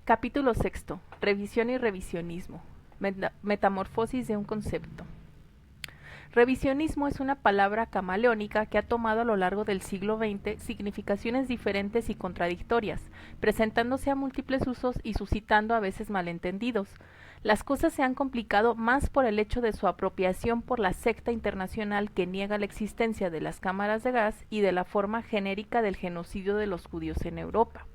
Capítulo sexto. Revisión y revisionismo. Metamorfosis de un concepto. Revisionismo es una palabra camaleónica que ha tomado a lo largo del siglo XX significaciones diferentes y contradictorias, presentándose a múltiples usos y suscitando a veces malentendidos. Las cosas se han complicado más por el hecho de su apropiación por la secta internacional que niega la existencia de las cámaras de gas y de la forma genérica del genocidio de los judíos en Europa.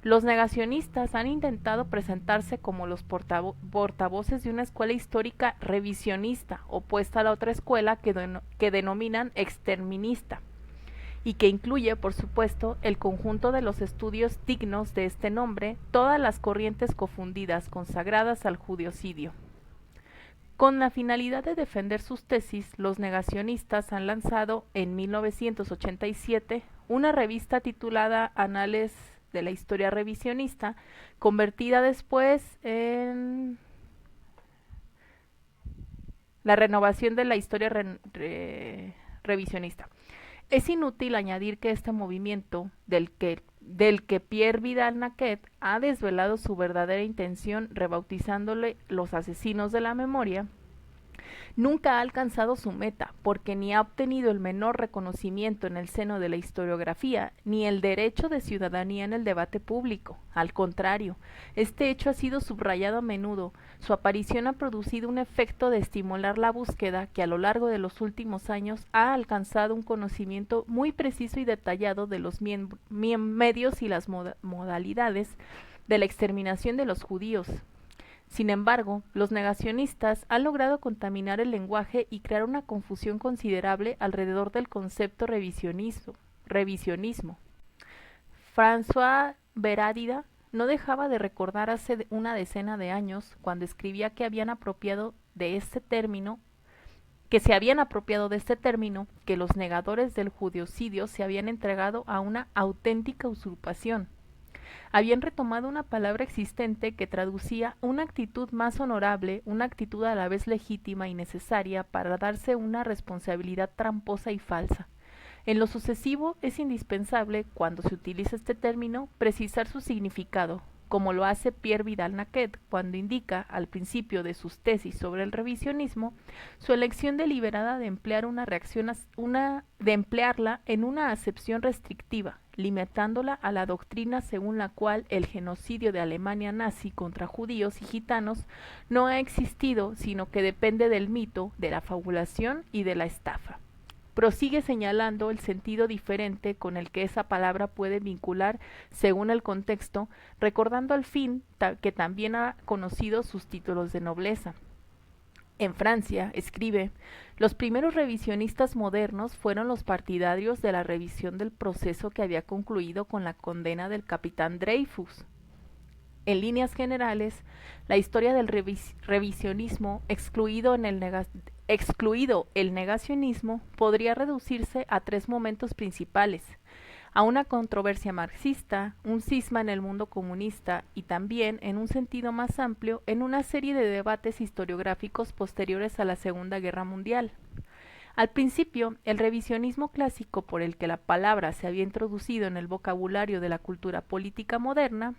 Los negacionistas han intentado presentarse como los portavoces de una escuela histórica revisionista, opuesta a la otra escuela que denominan exterminista, y que incluye, por supuesto, el conjunto de los estudios dignos de este nombre, todas las corrientes confundidas consagradas al judiocidio. Con la finalidad de defender sus tesis, los negacionistas han lanzado en 1987 una revista titulada Anales de la Historia Revisionista, convertida después en la renovación de la historia revisionista. Es inútil añadir que este movimiento, del que Pierre Vidal-Naquet ha desvelado su verdadera intención rebautizándole los asesinos de la memoria, nunca ha alcanzado su meta, porque ni ha obtenido el menor reconocimiento en el seno de la historiografía, ni el derecho de ciudadanía en el debate público. Al contrario, este hecho ha sido subrayado a menudo. Su aparición ha producido un efecto de estimular la búsqueda que a lo largo de los últimos años ha alcanzado un conocimiento muy preciso y detallado de los medios y las modalidades de la exterminación de los judíos. Sin embargo, los negacionistas han logrado contaminar el lenguaje y crear una confusión considerable alrededor del concepto revisionismo. François Berardida no dejaba de recordar hace una decena de años, cuando escribía que se habían apropiado de este término, que los negadores del judiocidio se habían entregado a una auténtica usurpación. Habían retomado una palabra existente que traducía una actitud más honorable, una actitud a la vez legítima y necesaria para darse una responsabilidad tramposa y falsa. En lo sucesivo es indispensable, cuando se utiliza este término, precisar su significado, como lo hace Pierre Vidal-Naquet cuando indica, al principio de sus tesis sobre el revisionismo, su elección deliberada de emplear de emplearla en una acepción restrictiva, limitándola a la doctrina según la cual el genocidio de Alemania nazi contra judíos y gitanos no ha existido, sino que depende del mito, de la fabulación y de la estafa. Prosigue señalando el sentido diferente con el que esa palabra puede vincular según el contexto, recordando al fin que también ha conocido sus títulos de nobleza. En Francia, escribe, los primeros revisionistas modernos fueron los partidarios de la revisión del proceso que había concluido con la condena del capitán Dreyfus. En líneas generales, la historia del revisionismo, excluido el negacionismo, podría reducirse a tres momentos principales: a una controversia marxista, un cisma en el mundo comunista y también, en un sentido más amplio, en una serie de debates historiográficos posteriores a la Segunda Guerra Mundial. Al principio, el revisionismo clásico por el que la palabra se había introducido en el vocabulario de la cultura política moderna,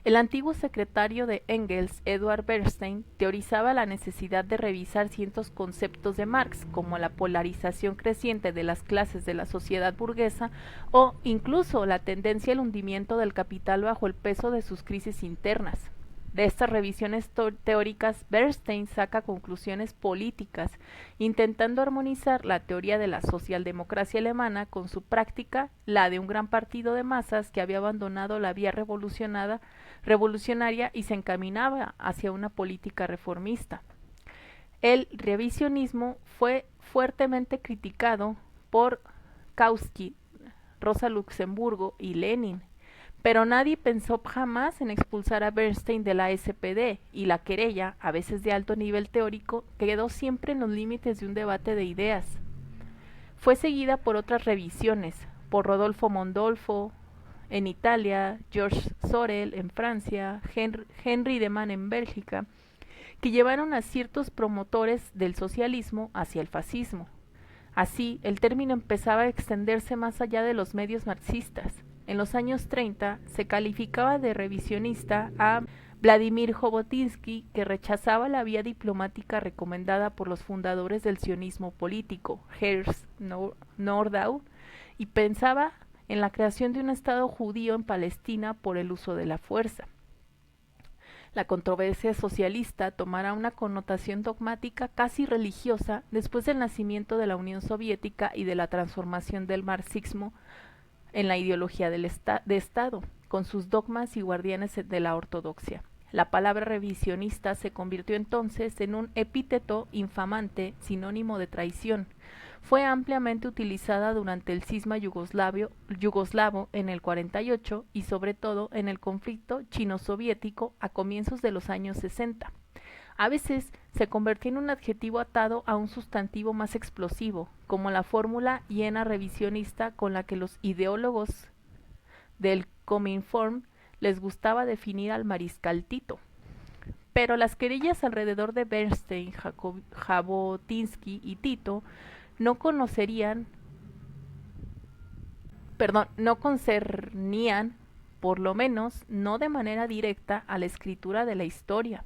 el antiguo secretario de Engels, Edward Bernstein, teorizaba la necesidad de revisar ciertos conceptos de Marx, como la polarización creciente de las clases de la sociedad burguesa o incluso la tendencia al hundimiento del capital bajo el peso de sus crisis internas. De estas revisiones teóricas, Bernstein saca conclusiones políticas, intentando armonizar la teoría de la socialdemocracia alemana con su práctica, la de un gran partido de masas que había abandonado la vía revolucionaria y se encaminaba hacia una política reformista. El revisionismo fue fuertemente criticado por Kautsky, Rosa Luxemburgo y Lenin, pero nadie pensó jamás en expulsar a Bernstein de la SPD, y la querella, a veces de alto nivel teórico, quedó siempre en los límites de un debate de ideas. Fue seguida por otras revisiones, por Rodolfo Mondolfo en Italia, Georges Sorel en Francia, Henri de Man en Bélgica, que llevaron a ciertos promotores del socialismo hacia el fascismo. Así, el término empezaba a extenderse más allá de los medios marxistas. En los años 30 se calificaba de revisionista a Vladimir Jabotinsky, que rechazaba la vía diplomática recomendada por los fundadores del sionismo político, Herz Nordau, y pensaba en la creación de un Estado judío en Palestina por el uso de la fuerza. La controversia socialista tomará una connotación dogmática casi religiosa después del nacimiento de la Unión Soviética y de la transformación del marxismo en la ideología de Estado, con sus dogmas y guardianes de la ortodoxia. La palabra revisionista se convirtió entonces en un epíteto infamante, sinónimo de traición. Fue ampliamente utilizada durante el cisma yugoslavo en el 48 y sobre todo en el conflicto chino-soviético a comienzos de los años 60. A veces se convertía en un adjetivo atado a un sustantivo más explosivo, como la fórmula hiena revisionista con la que los ideólogos del Cominform les gustaba definir al mariscal Tito. Pero las querellas alrededor de Bernstein, Jabotinsky y Tito no concernían, por lo menos no de manera directa, a la escritura de la historia.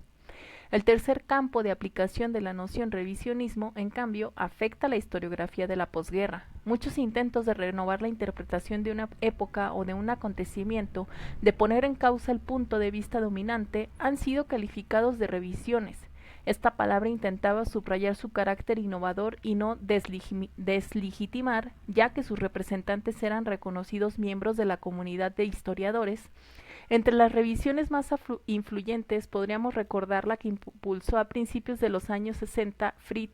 El tercer campo de aplicación de la noción revisionismo, en cambio, afecta la historiografía de la posguerra. Muchos intentos de renovar la interpretación de una época o de un acontecimiento, de poner en causa el punto de vista dominante, han sido calificados de revisiones. Esta palabra intentaba subrayar su carácter innovador y no deslegitimar, ya que sus representantes eran reconocidos miembros de la comunidad de historiadores. Entre las revisiones más influyentes podríamos recordar la que impulsó a principios de los años 60 Fritz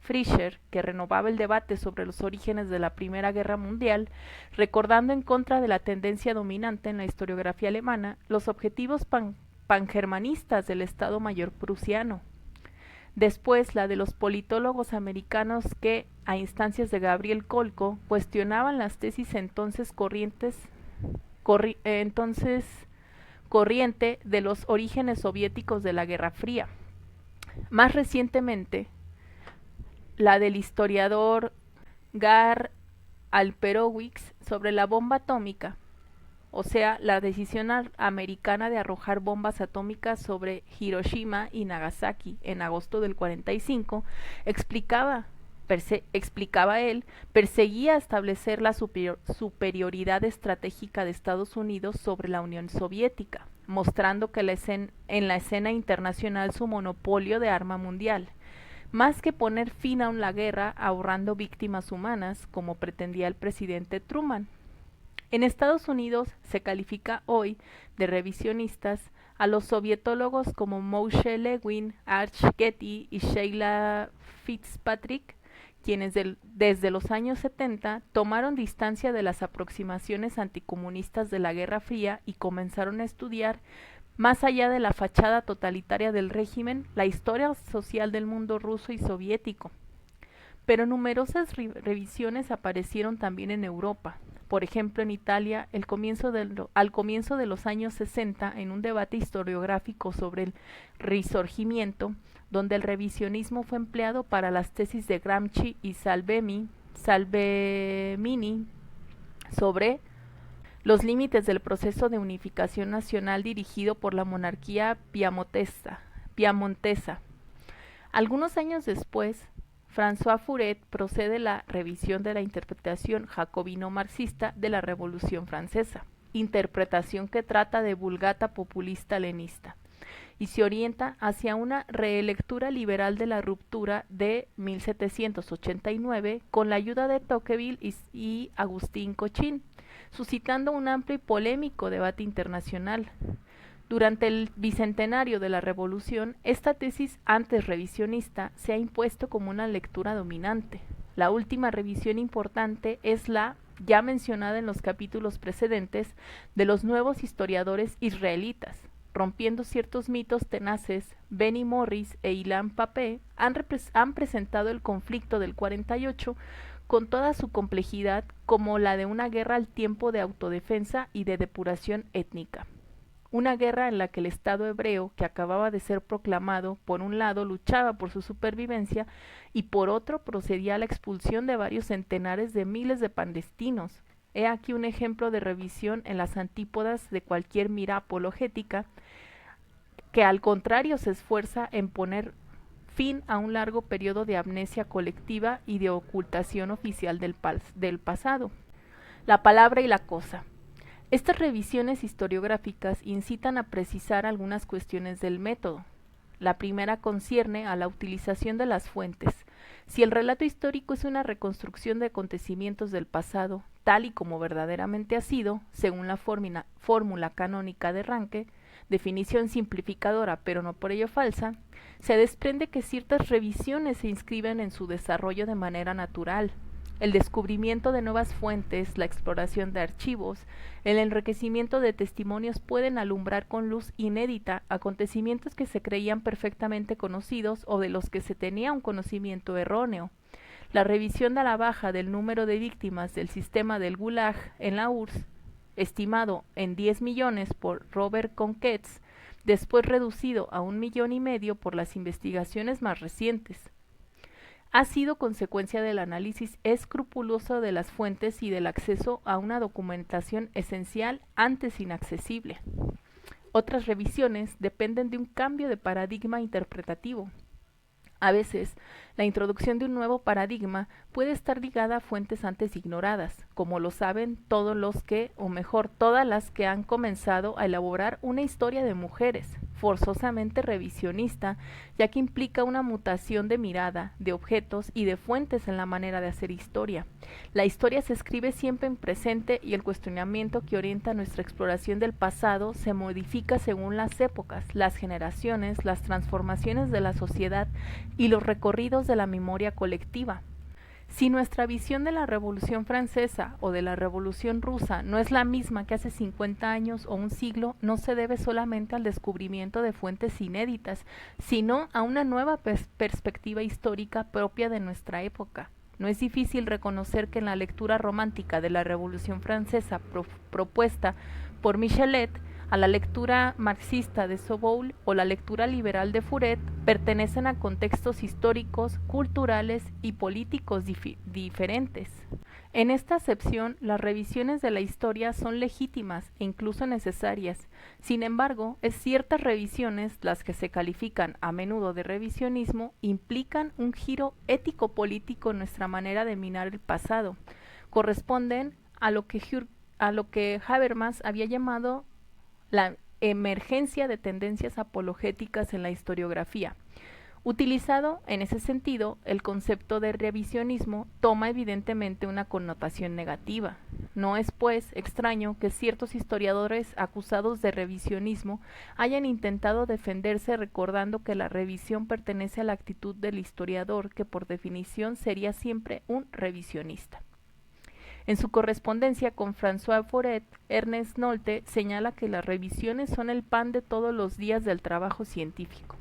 Fischer, que renovaba el debate sobre los orígenes de la Primera Guerra Mundial, recordando en contra de la tendencia dominante en la historiografía alemana los objetivos pangermanistas del Estado Mayor prusiano. Después la de los politólogos americanos que, a instancias de Gabriel Kolko, cuestionaban las tesis entonces corriente de los orígenes soviéticos de la Guerra Fría. Más recientemente, la del historiador Gar Alperowicz sobre la bomba atómica, o sea, la decisión americana de arrojar bombas atómicas sobre Hiroshima y Nagasaki en agosto del 45, explicaba él, perseguía establecer la superioridad estratégica de Estados Unidos sobre la Unión Soviética, mostrando que en la escena internacional su monopolio de arma mundial, más que poner fin a la guerra ahorrando víctimas humanas, como pretendía el presidente Truman. En Estados Unidos se califica hoy de revisionistas a los sovietólogos como Moshe Lewin, Arch Getty y Sheila Fitzpatrick, quienes desde los años 70 tomaron distancia de las aproximaciones anticomunistas de la Guerra Fría y comenzaron a estudiar, más allá de la fachada totalitaria del régimen, la historia social del mundo ruso y soviético. Pero numerosas revisiones aparecieron también en Europa. Por ejemplo, en Italia, al comienzo de los años 60, en un debate historiográfico sobre el Risorgimiento, donde el revisionismo fue empleado para las tesis de Gramsci y Salvemini sobre los límites del proceso de unificación nacional dirigido por la monarquía piamontesa. Algunos años después, François Furet procede la revisión de la interpretación jacobino-marxista de la Revolución Francesa, interpretación que trata de vulgata populista leninista, y se orienta hacia una relectura liberal de la ruptura de 1789 con la ayuda de Tocqueville y Agustín Cochin, suscitando un amplio y polémico debate internacional. Durante el bicentenario de la Revolución, esta tesis antes revisionista se ha impuesto como una lectura dominante. La última revisión importante es la, ya mencionada en los capítulos precedentes, de los nuevos historiadores israelitas. Rompiendo ciertos mitos tenaces, Benny Morris e Ilan Pappé han presentado el conflicto del 48 con toda su complejidad como la de una guerra al tiempo de autodefensa y de depuración étnica. Una guerra en la que el Estado hebreo, que acababa de ser proclamado, por un lado luchaba por su supervivencia y por otro procedía a la expulsión de varios centenares de miles de palestinos. He aquí un ejemplo de revisión en las antípodas de cualquier mira apologética, que al contrario se esfuerza en poner fin a un largo periodo de amnesia colectiva y de ocultación oficial del pasado. La palabra y la cosa. Estas revisiones historiográficas incitan a precisar algunas cuestiones del método. La primera concierne a la utilización de las fuentes. Si el relato histórico es una reconstrucción de acontecimientos del pasado, tal y como verdaderamente ha sido, según la fórmula canónica de Ranke, definición simplificadora pero no por ello falsa, se desprende que ciertas revisiones se inscriben en su desarrollo de manera natural. El descubrimiento de nuevas fuentes, la exploración de archivos, el enriquecimiento de testimonios pueden alumbrar con luz inédita acontecimientos que se creían perfectamente conocidos o de los que se tenía un conocimiento erróneo. La revisión de la baja del número de víctimas del sistema del Gulag en la URSS, estimado en 10 millones por Robert Conquets, después reducido a 1,5 millones por las investigaciones más recientes, ha sido consecuencia del análisis escrupuloso de las fuentes y del acceso a una documentación esencial antes inaccesible. Otras revisiones dependen de un cambio de paradigma interpretativo. A veces, la introducción de un nuevo paradigma puede estar ligada a fuentes antes ignoradas, como lo saben todos los que, o mejor, todas las que han comenzado a elaborar una historia de mujeres, forzosamente revisionista, ya que implica una mutación de mirada, de objetos y de fuentes en la manera de hacer historia. La historia se escribe siempre en presente y el cuestionamiento que orienta nuestra exploración del pasado se modifica según las épocas, las generaciones, las transformaciones de la sociedad y los recorridos de la memoria colectiva. Si nuestra visión de la Revolución Francesa o de la Revolución Rusa no es la misma que hace 50 años o un siglo, no se debe solamente al descubrimiento de fuentes inéditas, sino a una nueva perspectiva histórica propia de nuestra época. No es difícil reconocer que en la lectura romántica de la Revolución Francesa propuesta por Michelet, a la lectura marxista de Soboul o la lectura liberal de Furet pertenecen a contextos históricos, culturales y políticos diferentes. En esta acepción, las revisiones de la historia son legítimas e incluso necesarias. Sin embargo, ciertas revisiones, las que se califican a menudo de revisionismo, implican un giro ético-político en nuestra manera de mirar el pasado. Corresponden a lo que Habermas había llamado la emergencia de tendencias apologéticas en la historiografía. Utilizado en ese sentido, el concepto de revisionismo toma evidentemente una connotación negativa. No es, pues, extraño que ciertos historiadores acusados de revisionismo hayan intentado defenderse recordando que la revisión pertenece a la actitud del historiador, que por definición sería siempre un revisionista. En su correspondencia con François Furet, Ernest Nolte señala que las revisiones son el pan de todos los días del trabajo científico.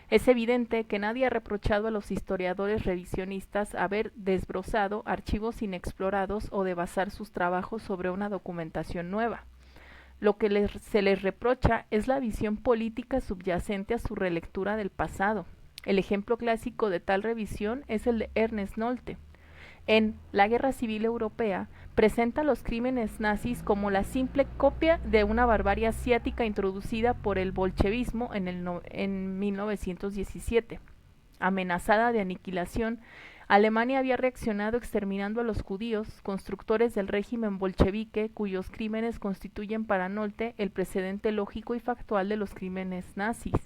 Es evidente que nadie ha reprochado a los historiadores revisionistas haber desbrozado archivos inexplorados o de basar sus trabajos sobre una documentación nueva. Lo que se les reprocha es la visión política subyacente a su relectura del pasado. El ejemplo clásico de tal revisión es el de Ernest Nolte. En La Guerra Civil Europea, presenta los crímenes nazis como la simple copia de una barbarie asiática introducida por el bolchevismo en 1917. Amenazada de aniquilación, Alemania había reaccionado exterminando a los judíos, constructores del régimen bolchevique, cuyos crímenes constituyen para Nolte el precedente lógico y factual de los crímenes nazis.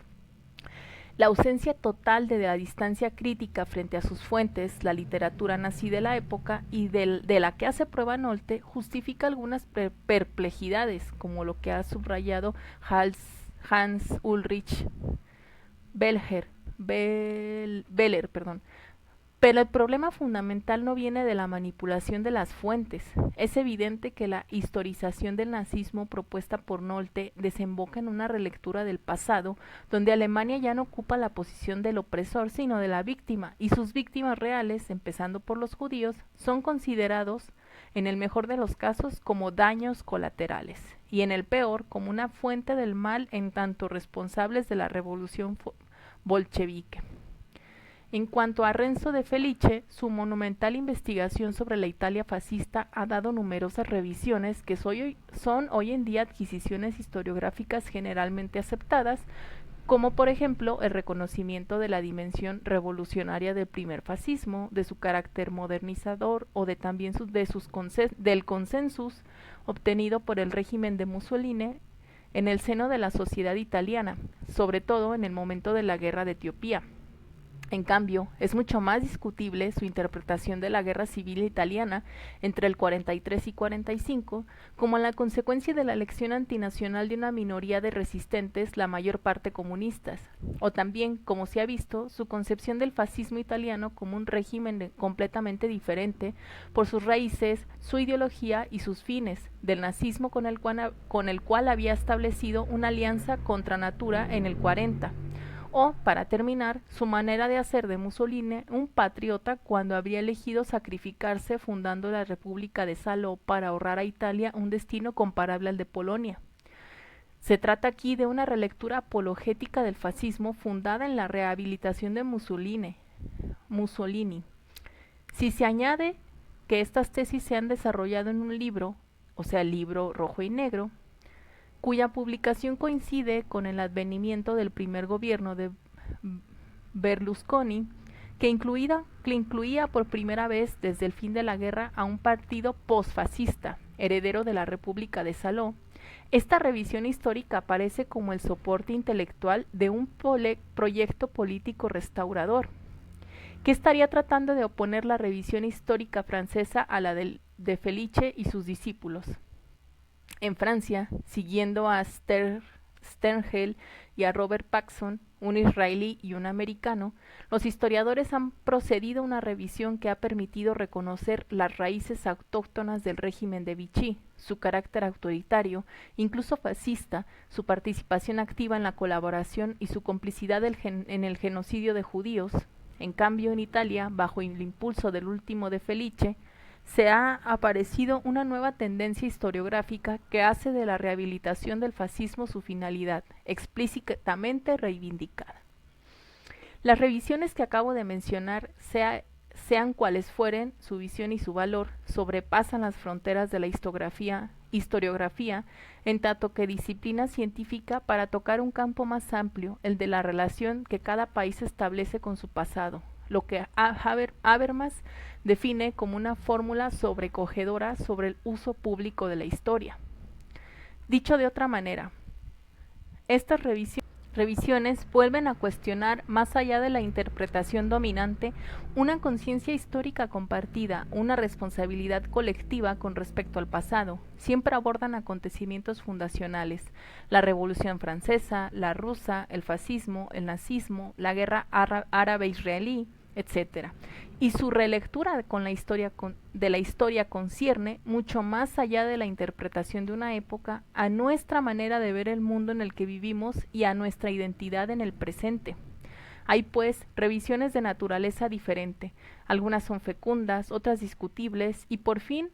La ausencia total de la distancia crítica frente a sus fuentes, la literatura nazi de la época y de la que hace prueba Nolte, justifica algunas perplejidades, como lo que ha subrayado Hans Ulrich Beller. Pero el problema fundamental no viene de la manipulación de las fuentes. Es evidente que la historización del nazismo propuesta por Nolte desemboca en una relectura del pasado, donde Alemania ya no ocupa la posición del opresor, sino de la víctima, y sus víctimas reales, empezando por los judíos, son considerados, en el mejor de los casos, como daños colaterales, y en el peor, como una fuente del mal en tanto responsables de la revolución bolchevique. En cuanto a Renzo de Felice, su monumental investigación sobre la Italia fascista ha dado numerosas revisiones que son hoy en día adquisiciones historiográficas generalmente aceptadas, como por ejemplo el reconocimiento de la dimensión revolucionaria del primer fascismo, de su carácter modernizador o de también del consensus obtenido por el régimen de Mussolini en el seno de la sociedad italiana, sobre todo en el momento de la guerra de Etiopía. En cambio, es mucho más discutible su interpretación de la guerra civil italiana entre el 43 y 45 como la consecuencia de la elección antinacional de una minoría de resistentes, la mayor parte comunistas, o también, como se ha visto, su concepción del fascismo italiano como un régimen completamente diferente por sus raíces, su ideología y sus fines, del nazismo con el cual había establecido una alianza contra natura en el 40. O, para terminar, su manera de hacer de Mussolini un patriota cuando habría elegido sacrificarse fundando la República de Salò para ahorrar a Italia un destino comparable al de Polonia. Se trata aquí de una relectura apologética del fascismo fundada en la rehabilitación de Mussolini. Si se añade que estas tesis se han desarrollado en un libro, o sea, el libro Rojo y Negro, cuya publicación coincide con el advenimiento del primer gobierno de Berlusconi, que incluía por primera vez desde el fin de la guerra a un partido posfascista, heredero de la República de Salò. Esta revisión histórica aparece como el soporte intelectual de un proyecto político restaurador, que estaría tratando de oponer la revisión histórica francesa a la de Felice y sus discípulos. En Francia, siguiendo a Sternhell y a Robert Paxson, un israelí y un americano, los historiadores han procedido a una revisión que ha permitido reconocer las raíces autóctonas del régimen de Vichy, su carácter autoritario, incluso fascista, su participación activa en la colaboración y su complicidad en el genocidio de judíos. En cambio, en Italia, bajo el impulso del último de Felice, se ha aparecido una nueva tendencia historiográfica que hace de la rehabilitación del fascismo su finalidad, explícitamente reivindicada. Las revisiones que acabo de mencionar, sean cuales fueren, su visión y su valor, sobrepasan las fronteras de la historiografía, en tanto que disciplina científica para tocar un campo más amplio, el de la relación que cada país establece con su pasado, lo que Habermas define como una fórmula sobrecogedora sobre el uso público de la historia. Dicho de otra manera, estas revisiones vuelven a cuestionar, más allá de la interpretación dominante, una conciencia histórica compartida, una responsabilidad colectiva con respecto al pasado. Siempre abordan acontecimientos fundacionales: la Revolución Francesa, la rusa, el fascismo, el nazismo, la guerra árabe-israelí, etc. Y su relectura de la historia concierne, mucho más allá de la interpretación de una época, a nuestra manera de ver el mundo en el que vivimos y a nuestra identidad en el presente. Hay, pues, revisiones de naturaleza diferente. Algunas son fecundas, otras discutibles y, por fin,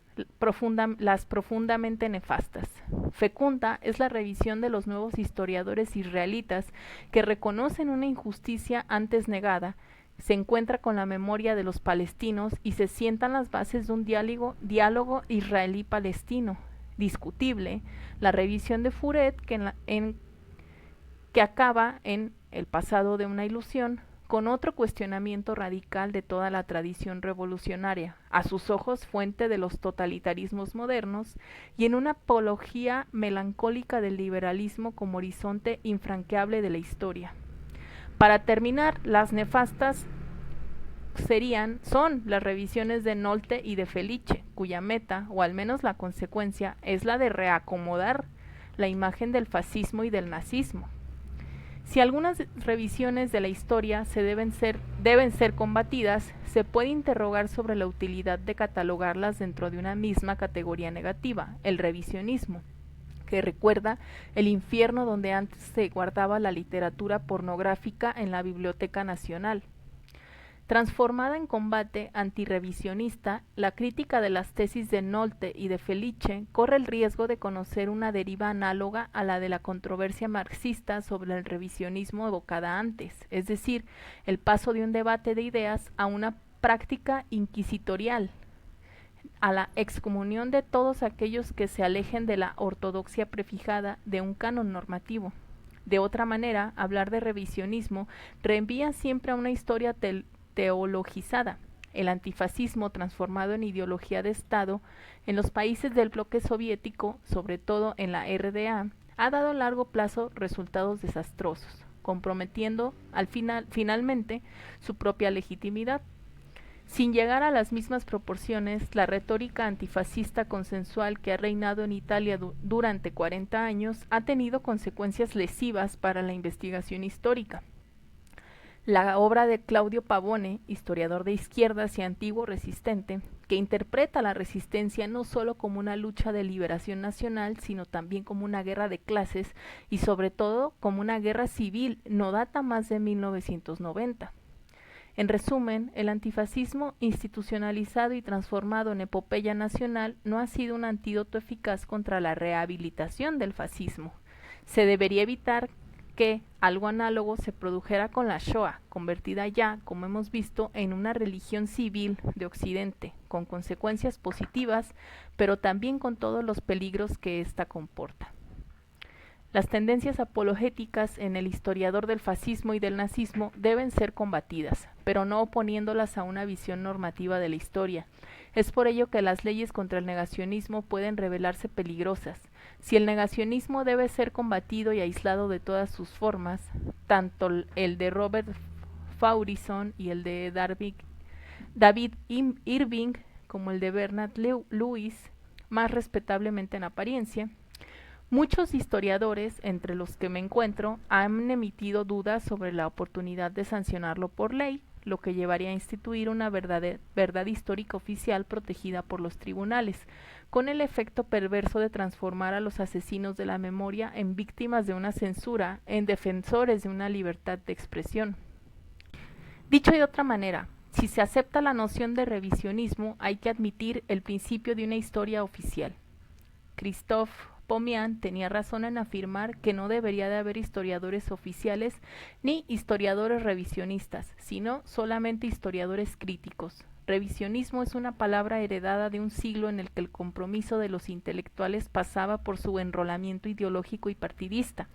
las profundamente nefastas. Fecunda es la revisión de los nuevos historiadores israelitas que reconocen una injusticia antes negada, se encuentra con la memoria de los palestinos y se sientan las bases de un diálogo israelí-palestino. Discutible, la revisión de Furet, que acaba en El pasado de una ilusión, con otro cuestionamiento radical de toda la tradición revolucionaria, a sus ojos fuente de los totalitarismos modernos, y en una apología melancólica del liberalismo como horizonte infranqueable de la historia. Para terminar, las nefastas son las revisiones de Nolte y de Felice, cuya meta, o al menos la consecuencia, es la de reacomodar la imagen del fascismo y del nazismo. Si algunas revisiones de la historia deben ser combatidas, se puede interrogar sobre la utilidad de catalogarlas dentro de una misma categoría negativa, el revisionismo, que recuerda el infierno donde antes se guardaba la literatura pornográfica en la Biblioteca Nacional. Transformada en combate antirrevisionista, la crítica de las tesis de Nolte y de Felice corre el riesgo de conocer una deriva análoga a la de la controversia marxista sobre el revisionismo evocada antes, es decir, el paso de un debate de ideas a una práctica inquisitorial, a la excomunión de todos aquellos que se alejen de la ortodoxia prefijada de un canon normativo. De otra manera, hablar de revisionismo reenvía siempre a una historia teologizada. El antifascismo, transformado en ideología de Estado, en los países del bloque soviético, sobre todo en la RDA, ha dado a largo plazo resultados desastrosos, comprometiendo finalmente su propia legitimidad. Sin llegar a las mismas proporciones, la retórica antifascista consensual que ha reinado en Italia durante 40 años ha tenido consecuencias lesivas para la investigación histórica. La obra de Claudio Pavone, historiador de izquierdas y antiguo resistente, que interpreta la resistencia no solo como una lucha de liberación nacional, sino también como una guerra de clases y sobre todo como una guerra civil, no data más de 1990. En resumen, el antifascismo institucionalizado y transformado en epopeya nacional no ha sido un antídoto eficaz contra la rehabilitación del fascismo. Se debería evitar que algo análogo se produjera con la Shoah, convertida ya, como hemos visto, en una religión civil de Occidente, con consecuencias positivas, pero también con todos los peligros que ésta comporta. Las tendencias apologéticas en el historiador del fascismo y del nazismo deben ser combatidas, pero no oponiéndolas a una visión normativa de la historia. Es por ello que las leyes contra el negacionismo pueden revelarse peligrosas. Si el negacionismo debe ser combatido y aislado de todas sus formas, tanto el de Robert Faurisson y el de David Irving como el de Bernard Lewis, más respetablemente en apariencia, muchos historiadores, entre los que me encuentro, han emitido dudas sobre la oportunidad de sancionarlo por ley, lo que llevaría a instituir una verdad histórica oficial protegida por los tribunales, con el efecto perverso de transformar a los asesinos de la memoria en víctimas de una censura, en defensores de una libertad de expresión. Dicho de otra manera, si se acepta la noción de revisionismo, hay que admitir el principio de una historia oficial. Christophe Pomian tenía razón en afirmar que no debería de haber historiadores oficiales ni historiadores revisionistas, sino solamente historiadores críticos. Revisionismo es una palabra heredada de un siglo en el que el compromiso de los intelectuales pasaba por su enrolamiento ideológico y partidista.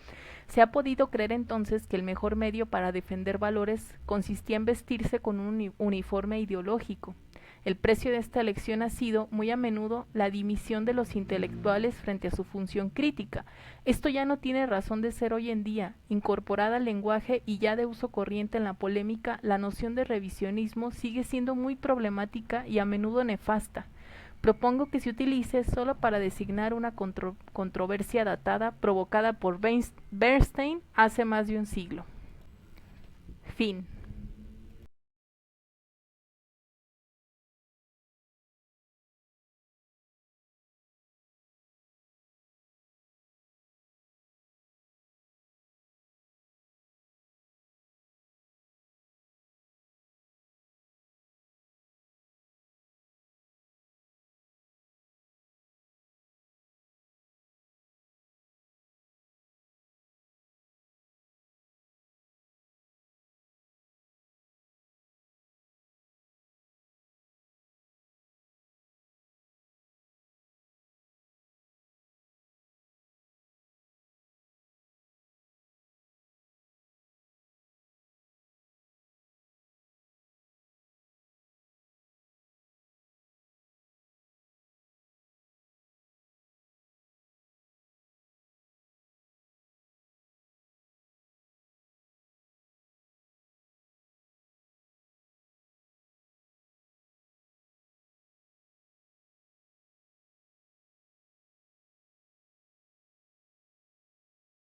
Se ha podido creer entonces que el mejor medio para defender valores consistía en vestirse con un uniforme ideológico. El precio de esta elección ha sido, muy a menudo, la dimisión de los intelectuales frente a su función crítica. Esto ya no tiene razón de ser hoy en día. Incorporada al lenguaje y ya de uso corriente en la polémica, la noción de revisionismo sigue siendo muy problemática y a menudo nefasta. Propongo que se utilice solo para designar una controversia datada provocada por Bernstein hace más de un siglo. Fin.